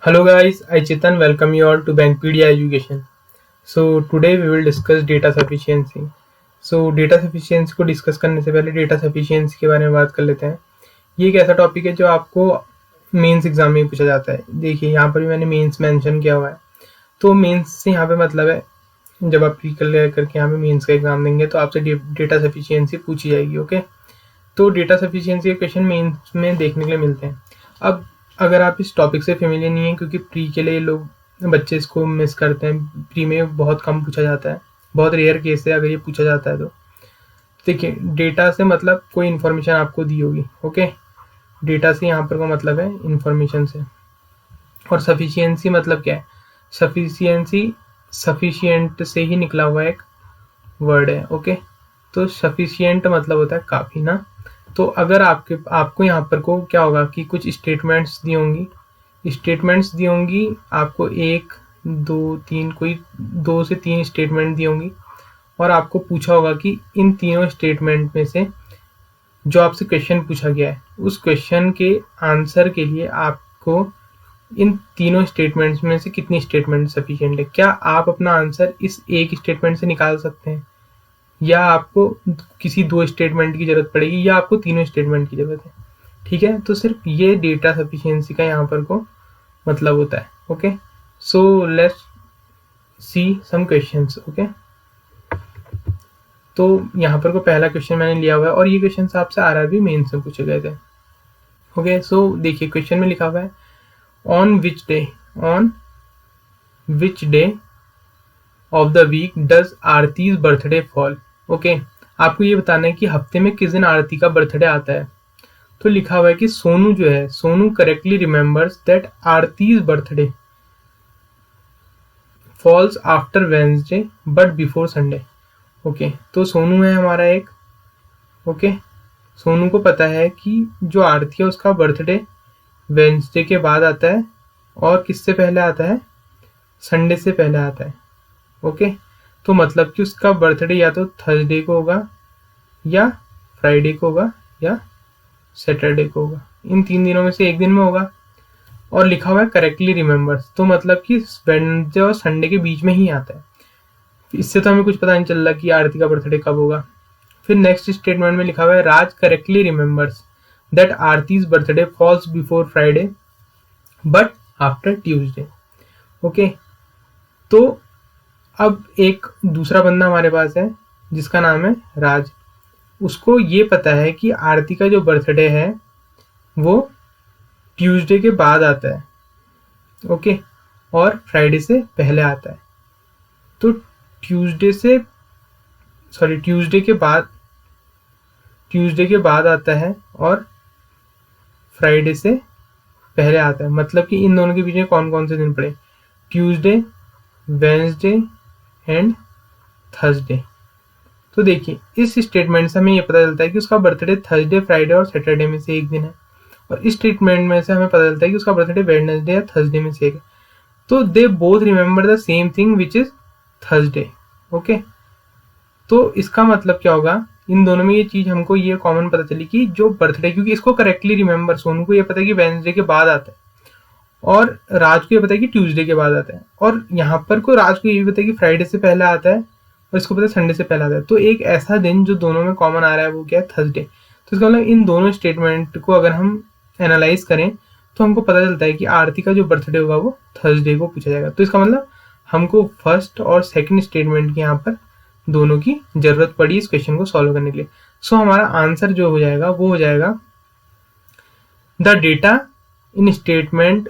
Hello guys, I Chetan welcome you all to Bankpedia Education. So today we will discuss data sufficiency. So data sufficiency को discuss करने से पहले data sufficiency के बारे में बात कर लेते हैं। ये एक ऐसा टॉपिक है जो आपको मेंस एग्जाम में पूछा जाता है। देखिए यहाँ पर भी मैंने मेंस मेंशन किया हुआ है। तो मेंस से यहाँ पे मतलब है जब आप प्री क्लियर करके यहाँ पे मेंस का एग्जाम देंगे तो आपसे डेटा सफिशिएंसी पूछी जाएगी। ओके, तो डेटा सफिशिएंसी के क्वेश्चन मेंस में देखने के लिए मिलते हैं। अब अगर आप इस टॉपिक से फेमिलियर नहीं है, क्योंकि प्री के लिए लोग बच्चे इसको मिस करते हैं, प्री में बहुत कम पूछा जाता है, बहुत रेयर केस है अगर ये पूछा जाता है तो। देखिए डेटा से मतलब कोई इन्फॉर्मेशन आपको दी होगी। ओके, डेटा से यहाँ पर का मतलब है इन्फॉर्मेशन से। और सफिशिएंसी मतलब क्या है? सफिशिएंसी सफिशिएंट से ही निकला हुआ एक वर्ड है। ओके, तो सफिशिएंट मतलब होता है काफ़ी ना। तो अगर आपको यहाँ पर को क्या होगा कि कुछ स्टेटमेंट्स दी होंगी आपको 1 2 3 कोई 2 से 3 स्टेटमेंट दी होंगी और आपको पूछा होगा कि इन तीनों स्टेटमेंट में से जो आपसे क्वेश्चन पूछा गया है उस क्वेश्चन के आंसर के लिए आपको इन तीनों स्टेटमेंट्स में से कितनी स्टेटमेंट सफिशिएंट है। क्या आप अपना आंसर इस एक स्टेटमेंट से निकाल सकते हैं, या आपको किसी 2 स्टेटमेंट की जरूरत पड़ेगी, या आपको तीनों स्टेटमेंट की जरूरत है। ठीक है, तो सिर्फ ये डेटा सफिशिएंसी का यहाँ पर को मतलब होता है। Okay, so let's see some questions. Okay, तो यहाँ पर को पहला क्वेश्चन मैंने लिया हुआ है और ये क्वेश्चन आपसे आरआरबी मेंस में पूछे गए थे। ओके, सो देखिए क्वेश्चन में लिखा हुआ है on which day of the week does Aarti's birthday fall. Okay, आपको ये बताना है कि हफ्ते में किस दिन आरती का बर्थडे आता है। तो लिखा हुआ है कि सोनू जो है, Sonu correctly remembers that Aarti's birthday falls after Wednesday but before Sunday. Okay, तो सोनू है हमारा एक। ओके, सोनू को पता है कि जो आरती है उसका बर्थडे वेंसडे के बाद आता है और किससे पहले आता है? संडे से पहले आता है। ओके, तो मतलब कि उसका बर्थडे या तो थर्सडे को होगा, या फ्राइडे को होगा, या सैटरडे को होगा। इन 3 दिनों में से एक दिन में होगा। और लिखा हुआ है करेक्टली रिमेम्बर्स, तो मतलब कि वेडनेसडे और संडे के बीच में ही आता है। इससे तो हमें कुछ पता नहीं चल रहा कि आरती का बर्थडे कब होगा। फिर नेक्स्ट स्टेटमेंट में लिखा हुआ है Raj correctly remembers that Aarti's birthday falls before Friday but after Tuesday. Okay, तो अब एक दूसरा बंदा हमारे पास है जिसका नाम है राज। उसको ये पता है कि आरती का जो बर्थडे है वो ट्यूसडे के बाद आता है। ओके, और फ्राइडे से पहले आता है। तो ट्यूसडे के बाद आता है और फ्राइडे से पहले आता है। मतलब कि इन दोनों के बीच में कौन कौन से दिन पड़े? Tuesday, Wednesday and Thursday. तो देखिए इस स्टेटमेंट से हमें ये पता चलता है कि उसका बर्थडे थर्सडे, फ्राइडे और सैटरडे में से एक दिन है। और इस स्टेटमेंट में से हमें पता चलता है कि उसका बर्थडे वेडनेसडे या थर्सडे में से एक है। तो they both remember the same thing which is Thursday. Okay, तो इसका मतलब क्या होगा? इन दोनों में ये चीज हमको ये कॉमन पता चली कि जो बर्थडे, क्योंकि इसको करेक्टली रिमेंबर, सोनू को ये पता है कि वेडनेसडे के बाद आता है और राज को ये पता है कि ट्यूसडे के बाद आता है, और यहाँ पर को राज को ये भी पता है कि फ्राइडे से पहले आता है और इसको पता है संडे से पहले आता है। तो एक ऐसा दिन जो दोनों में कॉमन आ रहा है वो क्या है? थर्सडे। तो इसका मतलब इन दोनों स्टेटमेंट को अगर हम एनालाइज करें तो हमको पता चलता है कि आरती का जो बर्थडे होगा वो थर्सडे को पूछा जाएगा। तो इसका मतलब हमको फर्स्ट और सेकंड स्टेटमेंट की यहाँ पर दोनों की जरूरत पड़ी इस क्वेश्चन को सॉल्व करने के लिए। सो हमारा आंसर जो हो जाएगा वो हो जाएगा the data in statement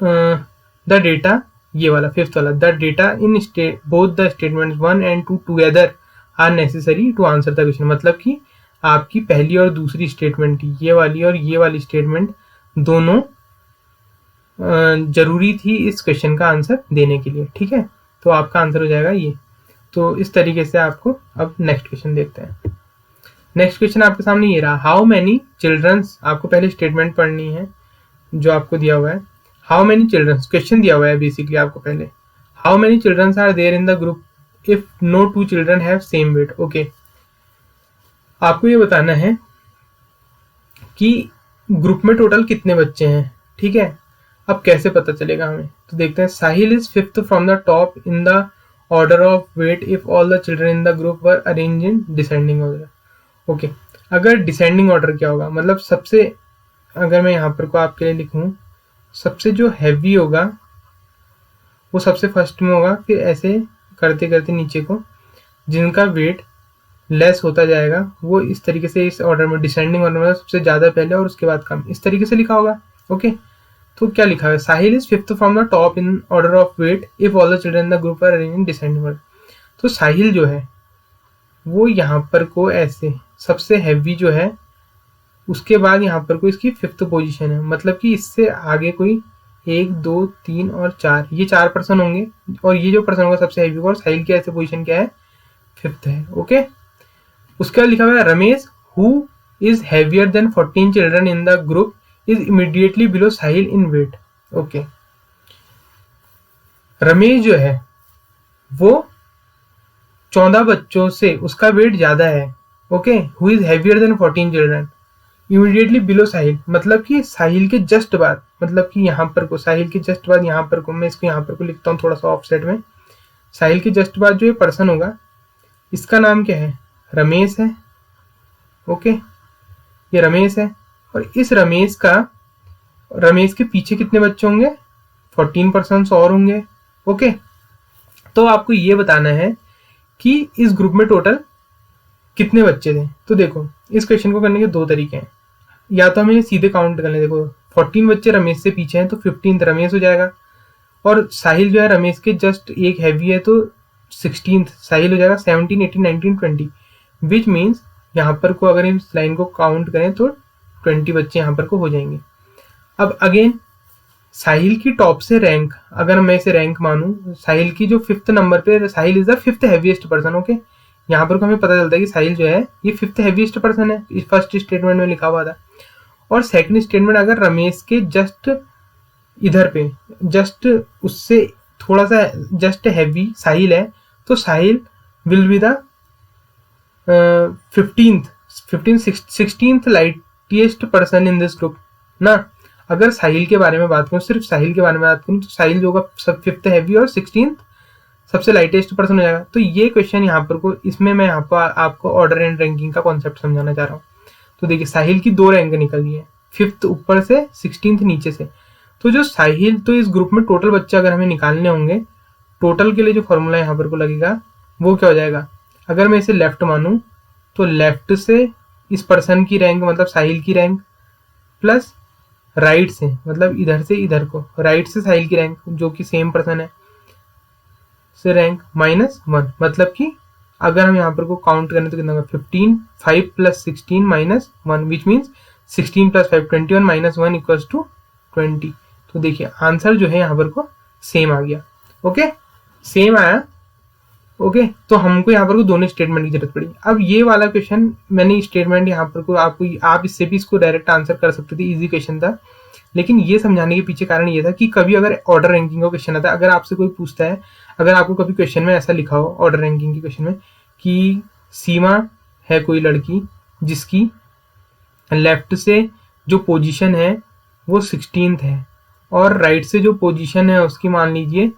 the data, ये वाला फिफ्थ वाला, the data in both the statements 1 and 2 together are necessary to answer the question. मतलब कि आपकी पहली और दूसरी स्टेटमेंट, ये वाली और ये वाली स्टेटमेंट दोनों जरूरी थी इस क्वेश्चन का आंसर देने के लिए। ठीक है, तो आपका आंसर हो जाएगा ये। तो इस तरीके से आपको अब नेक्स्ट क्वेश्चन देखते हैं। नेक्स्ट क्वेश्चन आपके सामने ये रहा, हाउ मैनी चिल्ड्रंस, आपको पहले स्टेटमेंट पढ़नी है जो आपको दिया हुआ है। हाउ मैनी चिल्ड्रंस क्वेश्चन दिया हुआ है बेसिकली आपको पहले, how many childrens are there in the group if no 2 children have same weight. Okay, आपको ये बताना है कि ग्रुप में टोटल कितने बच्चे हैं। ठीक है, अब कैसे पता चलेगा हमें, तो देखते हैं। Sahil is fifth from the top in the order of weight if all the children in the group were arrange in descending order. Okay, अगर डिसेंडिंग ऑर्डर क्या होगा, मतलब सबसे, अगर मैं यहाँ पर को आपके लिए लिखूं, सबसे जो हैवी होगा वो सबसे फर्स्ट में होगा, फिर ऐसे करते करते नीचे को जिनका वेट लेस होता जाएगा वो इस तरीके से इस ऑर्डर में, डिसेंडिंग ऑर्डर में सबसे ज़्यादा पहले और उसके बाद कम, इस तरीके से लिखा होगा। ओके, तो क्या लिखा है, Sahil is fifth from the top in order of weight if all the children in the group are arranged in descending order. तो साहिल जो है वो यहाँ पर को ऐसे सबसे हैवी जो है, उसके बाद यहाँ पर कोई इसकी फिफ्थ पोजीशन है, मतलब कि इससे आगे कोई 1 2 3 और 4, ये 4 पर्सन होंगे और ये जो पर्सन होगा सबसे हैवी होगा, और साहिल की ऐसे पोजीशन क्या है, फिफ्थ है। ओके, उसके बाद लिखा हुआ है Ramesh who is heavier than 14 children in the group is immediately below Sahil in weight. Okay, Ramesh जो है वो 14 बच्चों से उसका वेट ज्यादा है। Okay, who is heavier than 14 children immediately below Sahil, मतलब कि साहिल के जस्ट बाद, मतलब कि यहाँ पर को साहिल के जस्ट बाद, यहाँ पर को मैं इसको यहाँ पर को लिखता हूँ थोड़ा सा ऑफसेट में, साहिल के जस्ट बाद जो ये पर्सन होगा इसका नाम क्या है, रमेश है। ओके, ये रमेश है, और इस रमेश के पीछे कितने बच्चे होंगे, 14 पर्सन और होंगे। ओके, तो आपको ये बताना है कि इस ग्रुप में टोटल कितने बच्चे थे। तो देखो, इस क्वेश्चन को करने के दो तरीके हैं, या तो हमें सीधे काउंट कर लें। देखो 14 बच्चे रमेश से पीछे हैं तो 15th रमेश हो जाएगा, और साहिल जो है रमेश के जस्ट एक हैवी है तो 16th साहिल हो जाएगा। 17 18 19 20 विच मीन्स यहाँ पर को अगर इस लाइन को काउंट करें तो 20 बच्चे यहाँ पर को हो जाएंगे। अब अगेन साहिल की टॉप से रैंक, अगर मैं इसे रैंक मानूं, साहिल की जो 5th नंबर पे, Sahil is the 5th heaviest person. Okay, यहाँ पर को हमें पता चलता है कि साहिल जो है ये 5th हैवीएस्ट पर्सन है, इस फर्स्ट स्टेटमेंट में लिखा हुआ था। और सेकंड स्टेटमेंट, अगर रमेश के जस्ट इधर पे, जस्ट उससे थोड़ा सा जस्ट हैवी साहिल है, तो Sahil will be the 16th lightest person in this group ना। अगर साहिल के बारे में बात करूँ, सिर्फ साहिल के बारे में बात करूँ, तो साहिल जो होगा सब 5th हैवी और 16th सबसे लाइटेस्ट पर्सन हो जाएगा। तो ये क्वेश्चन यहाँ पर को, इसमें मैं यहाँ पर आपको ऑर्डर एंड रैंकिंग का कॉन्सेप्ट समझाना चाह रहा हूँ। तो देखिए साहिल की 2 रैंक निकल है, 5th ऊपर से 16th नीचे से। तो जो साहिल, तो इस ग्रुप में टोटल बच्चे अगर हमें निकालने होंगे, टोटल के लिए जो फॉर्मूला यहाँ पर को लगेगा वो क्या हो जाएगा, अगर मैं इसे लेफ्ट मानूं तो लेफ्ट से इस पर्सन की रैंक, मतलब साहिल की रैंक, प्लस राइट से, मतलब इधर से इधर को, राइट से साहिल की रैंक जो कि सेम पर्सन है से रैंक -1, मतलब कि अगर हम यहाँ पर को काउंट करें तो कितना होगा, 15 5 + 16 -1 विच मीन्स 16 + 5 21 -1 इक्वल्स टू 20। तो देखिए आंसर जो है यहाँ पर को सेम आ गया। ओके, सेम आया। ओके, तो हमको यहाँ पर को दोनों स्टेटमेंट की जरूरत पड़ी। अब ये वाला क्वेश्चन मैंने स्टेटमेंट यहाँ पर को आपको, आप इससे भी इसको डायरेक्ट आंसर कर सकते थे, इजी क्वेश्चन था। लेकिन ये समझाने के पीछे कारण ये था कि कभी अगर ऑर्डर रैंकिंग का क्वेश्चन आता है, अगर आपसे कोई पूछता है, अगर आपको कभी क्वेश्चन में ऐसा लिखा हो ऑर्डर रैंकिंग के क्वेश्चन में कि सीमा है कोई लड़की जिसकी लेफ्ट से जो पोजीशन है वो 16th है, और राइट से जो पोजीशन है उसकी मान लीजिए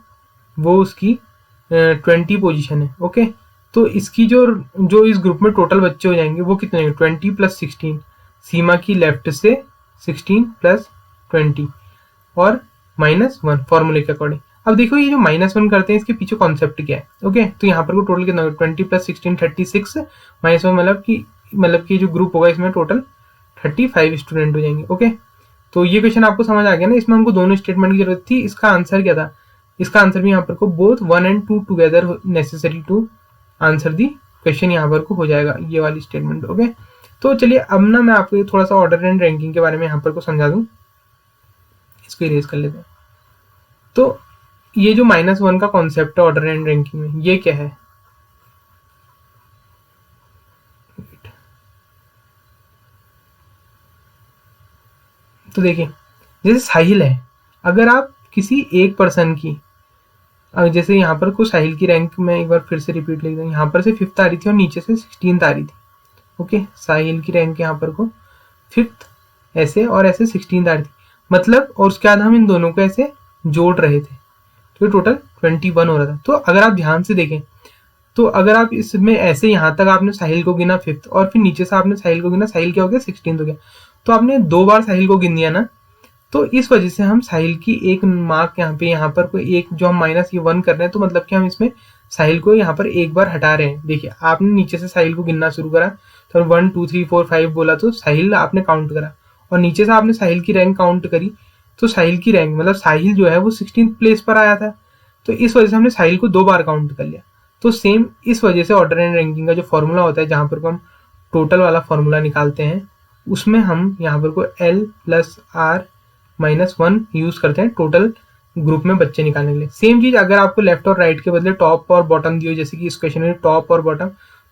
वो उसकी 20 पोजीशन है। ओके, तो इसकी जो इस ग्रुप में टोटल बच्चे हो जाएंगे वो कितने होंगे, 20 + 16, सीमा की लेफ्ट से 16 + 20 और -1 फॉर्मूले के अकॉर्डिंग। अब देखो ये जो -1 करते हैं इसके पीछे कॉन्सेप्ट क्या है। ओके, तो यहाँ पर टोटल कितना, 20 + 16 36 -1, मतलब कि जो ग्रुप होगा इसमें टोटल 35 स्टूडेंट हो जाएंगे। ओके, तो ये क्वेश्चन आपको समझ आ गया ना, इसमें हमको दोनों स्टेटमेंट की जरूरत थी। इसका आंसर क्या था, इसका आंसर भी यहाँ पर को both 1 and 2 together necessary to answer the question यहाँ पर को हो जाएगा, ये वाली स्टेटमेंट। ओके, तो चलिए अब ना मैं आपको थोड़ा सा ऑर्डर एंड रैंकिंग के बारे में यहाँ पर को समझा दूँ, इसको इरेज कर लेते हैं। तो ये जो -1 का कॉन्सेप्ट है ऑर्डर एंड रैंकिंग में, ये क्या है, तो देखिए जैसे साहिल है, अगर आप किसी एक पर्सन की, जैसे यहाँ पर को साहिल की रैंक में एक बार फिर से रिपीट लिख दें, यहाँ पर से 5th आ रही थी और नीचे से 16th आ रही थी। ओके, साहिल की रैंक यहाँ पर को 5th ऐसे और ऐसे 16th आ रही थी। मतलब, और उसके बाद हम इन दोनों को ऐसे जोड़ रहे थे, तो टोटल 21 हो रहा था। तो अगर आप ध्यान से देखें, तो अगर आप इसमें ऐसे यहाँ तक आपने साहिल को गिना 5th, और फिर नीचे से आपने साहिल को गिना, साहिल क्या हो गया 16th हो गया, तो आपने 2 बार साहिल को गिन दिया ना। तो इस वजह से हम साहिल की एक मार्क यहाँ पर कोई एक जो हम माइनस ये 1 कर रहे हैं, तो मतलब कि हम इसमें साहिल को यहाँ पर एक बार हटा रहे हैं। देखिए, आपने नीचे से साहिल को गिनना शुरू करा, तो 1 2 3 4 5 बोला, तो साहिल आपने काउंट करा, और नीचे से आपने साहिल की रैंक काउंट करी, तो साहिल की रैंक मतलब साहिल जो है वो 16th प्लेस पर आया था। तो इस वजह से हमने साहिल को 2 बार काउंट कर लिया। तो सेम इस वजह से ऑर्डर एंड रैंकिंग का जो फॉर्मूला होता है, जहां पर हम टोटल वाला फॉर्मूला निकालते हैं, उसमें हम यहाँ पर को L + R - 1 यूज करते हैं टोटल ग्रुप में बच्चे निकालने के लिए। सेम चीज अगर आपको लेफ्ट और राइट के बदले टॉप और बॉटम दियो, जैसे कि इस क्वेश्चन में टॉप और बॉटम,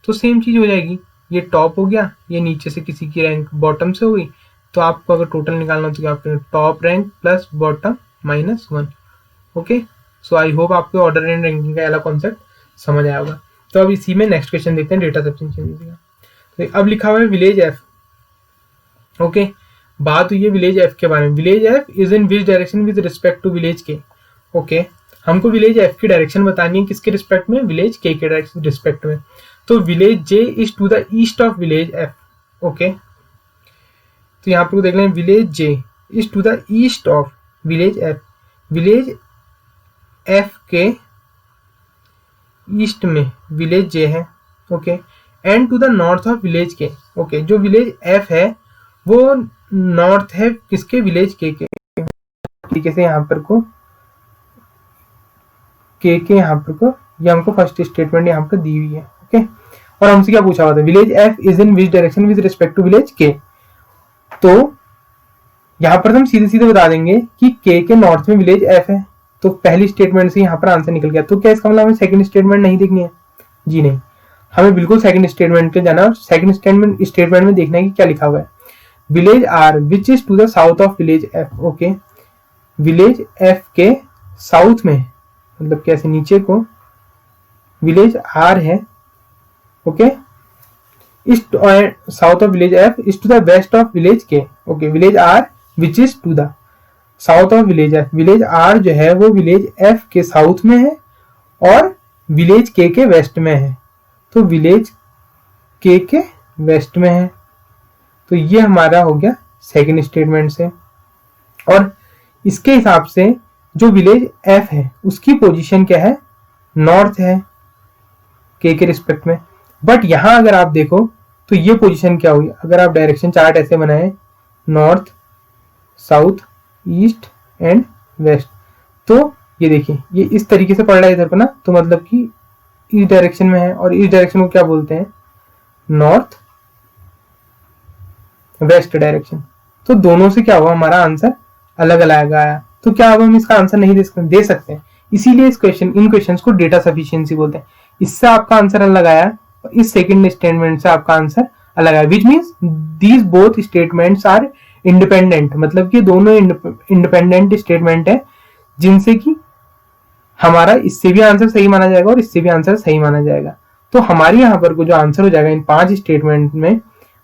तो सेम चीज हो जाएगी। ये टॉप हो गया, ये नीचे से किसी की रैंक बॉटम से हो गई, तो आपको अगर टोटल निकालना हो तो आप top rank plus bottom -1। Okay, so I hope आपको ऑर्डर एंड रैंकिंग का वाला कॉन्सेप्ट समझ आया होगा। तो अब इसी में नेक्स्ट क्वेश्चन देखते हैं डेटा सफिशिएंसी का। तो अब लिखा हुआ है विलेज एफ। ओके, बात हुई है विलेज एफ के बारे में। Village F is in which direction with respect to village K. Okay, हमको विलेज एफ की डायरेक्शन बतानी है, किसके रिस्पेक्ट में, विलेज के रिस्पेक्ट में। तो village J is to the east of village F. Okay, तो यहाँ पर देख लें, village J is to the east of village F. Village F के ईस्ट में विलेज जे है। Okay, and to the north of village K. Okay, जो village F है वो नॉर्थ है किसके, विलेज के। तरीके से यहाँ पर को के यहाँ पर को ये हमको फर्स्ट स्टेटमेंट यहाँ पर दी हुई है। ओके, और हमसे क्या पूछा हुआ था, village F is in which direction with respect to village K. तो यहाँ पर हम सीधे सीधे बता देंगे कि के नॉर्थ में विलेज एफ है, तो पहली स्टेटमेंट से यहाँ पर आंसर निकल गया। तो क्या इसका मतलब हमें सेकंड स्टेटमेंट नहीं देखनी है? जी नहीं, हमें बिल्कुल सेकंड स्टेटमेंट पे जाना है, और सेकंड स्टेटमेंट में देखना है कि क्या लिखा हुआ है। Village R which is to the south of village F. Okay, village F के साउथ में, मतलब कैसे नीचे को विलेज आर है। Okay, east south of village F is to the west of village K. Okay, village R which is to the south of village F. Village R जो है वो विलेज एफ के साउथ में है और village के waste में है। तो विलेज के वेस्ट में है, तो ये हमारा हो गया सेकंड स्टेटमेंट से। और इसके हिसाब से जो विलेज एफ है उसकी पोजीशन क्या है, नॉर्थ है के रिस्पेक्ट में। बट यहां अगर आप देखो तो ये पोजीशन क्या हुई, अगर आप डायरेक्शन चार्ट ऐसे बनाए, north south east and west, तो ये देखिए ये इस तरीके से पड़ रहा है इधर को ना, तो मतलब कि इस डायरेक्शन में है, और इस डायरेक्शन को क्या बोलते हैं, नॉर्थ वेस्ट डायरेक्शन। तो दोनों से क्या हुआ, हमारा आंसर अलग अलग आया। तो क्या अब हम इसका आंसर नहीं दे सकते हैं, इसीलिए इन क्वेश्चंस को डेटा सफिशिएंसी बोलते हैं। इससे आपका आंसर अलग आया, इस सेकंड स्टेटमेंट से आपका आंसर अलग आया, which means these both statements are independent. मतलब कि दोनों इंडिपेंडेंट स्टेटमेंट है, जिनसे कि हमारा इससे भी आंसर सही माना जाएगा और इससे भी आंसर सही माना जाएगा। तो हमारे यहाँ पर जो आंसर हो जाएगा इन 5 स्टेटमेंट में,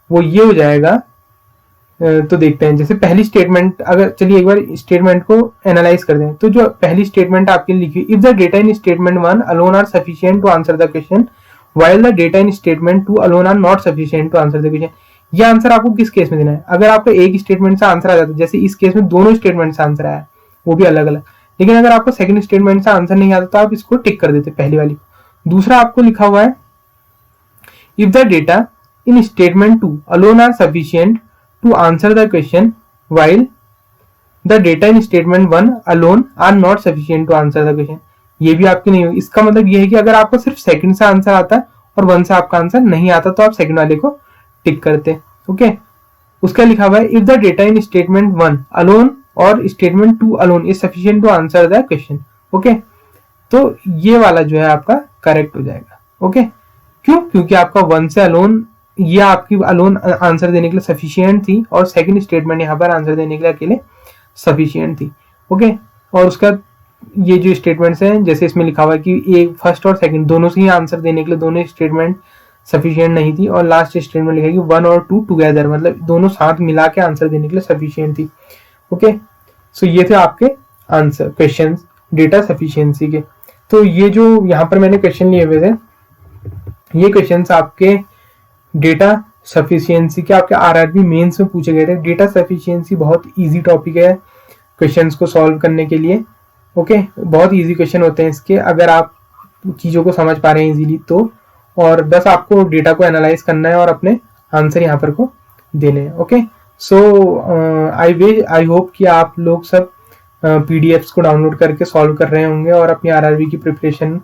वो ये हो जाएगा। तो देखते हैं, जैसे पहली स्टेटमेंट, अगर चलिए एक बार स्टेटमेंट को एनालाइज कर दें। तो जो पहली स्टेटमेंट आपके लिखी, if the data in statement 1 alone are sufficient to answer the question while the data in statement 2 alone are not sufficient to answer the question. ये आंसर आपको किस केस में देना है, अगर आपको एक स्टेटमेंट से आंसर आ जाता है, जैसे इस केस में दोनों स्टेटमेंट से आंसर आया, वो भी अलग अलग, लेकिन अगर आपको सेकंड स्टेटमेंट से आंसर नहीं आता तो आप इसको टिक कर देते पहली वाली। दूसरा आपको लिखा हुआ है, if the data in statement 2 alone are sufficient to answer the question while the data in statement 1 alone are not sufficient to answer the question। ये भी आपकी नहीं होगी। इसका मतलब ये है कि अगर आपको सिर्फ सेकंड से आंसर आता है और 1 से आपका आंसर नहीं आता, तो आप सेकंड वाले को टिक करते। ओके, उसका लिखा हुआ है, if the data in statement 1 alone और statement 2 alone is sufficient to answer the question. Okay, तो ये वाला जो है आपका करेक्ट हो जाएगा। ओके, क्यों, क्योंकि आपका 1 से अलोन, ये आपकी अलोन आंसर देने के लिए सफिशिएंट थी, और सेकंड स्टेटमेंट यहाँ पर आंसर देने के लिए अकेले सफिशिएंट थी। ओके, और उसका ये जो स्टेटमेंट्स हैं, जैसे इसमें लिखा हुआ है कि एक फर्स्ट और सेकंड दोनों से ही आंसर देने के लिए दोनों स्टेटमेंट सफिशिएंट नहीं थी, और लास्ट स्टेटमेंट लिखा है कि 1 और 2 टुगेदर, मतलब दोनों साथ मिला के आंसर देने के लिए सफिशिएंट थी। ओके, सो ये थे आपके आंसर क्वेश्चन डेटा सफिशिएंसी के। तो ये जो यहाँ पर मैंने क्वेश्चन लिए हुए थे, ये क्वेश्चन आपके डेटा सफिशिएंसी के आपके आरआरबी मेंस में पूछे गए थे। डेटा सफिशिएंसी बहुत इजी टॉपिक है क्वेश्चंस को सॉल्व करने के लिए। ओके, बहुत इजी क्वेश्चन होते हैं इसके, अगर आप चीज़ों को समझ पा रहे हैं इजीली तो। और बस आपको डेटा को एनालाइज करना है और अपने आंसर यहाँ पर को देने हैं। ओके, सो आई होप कि आप लोग सब पीडीएफ्स को डाउनलोड करके सॉल्व कर रहे होंगे और अपनी आरआरबी की प्रिपरेशन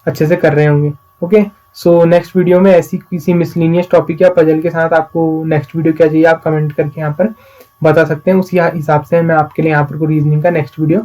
अच्छे से कर रहे होंगे। ओके, सो नेक्स्ट वीडियो में ऐसी किसी मिसलिनियस टॉपिक या पजल के साथ आपको नेक्स्ट वीडियो क्या चाहिए आप कमेंट करके यहाँ पर बता सकते हैं। उसी हिसाब से मैं आपके लिए यहाँ पर रीजनिंग का नेक्स्ट वीडियो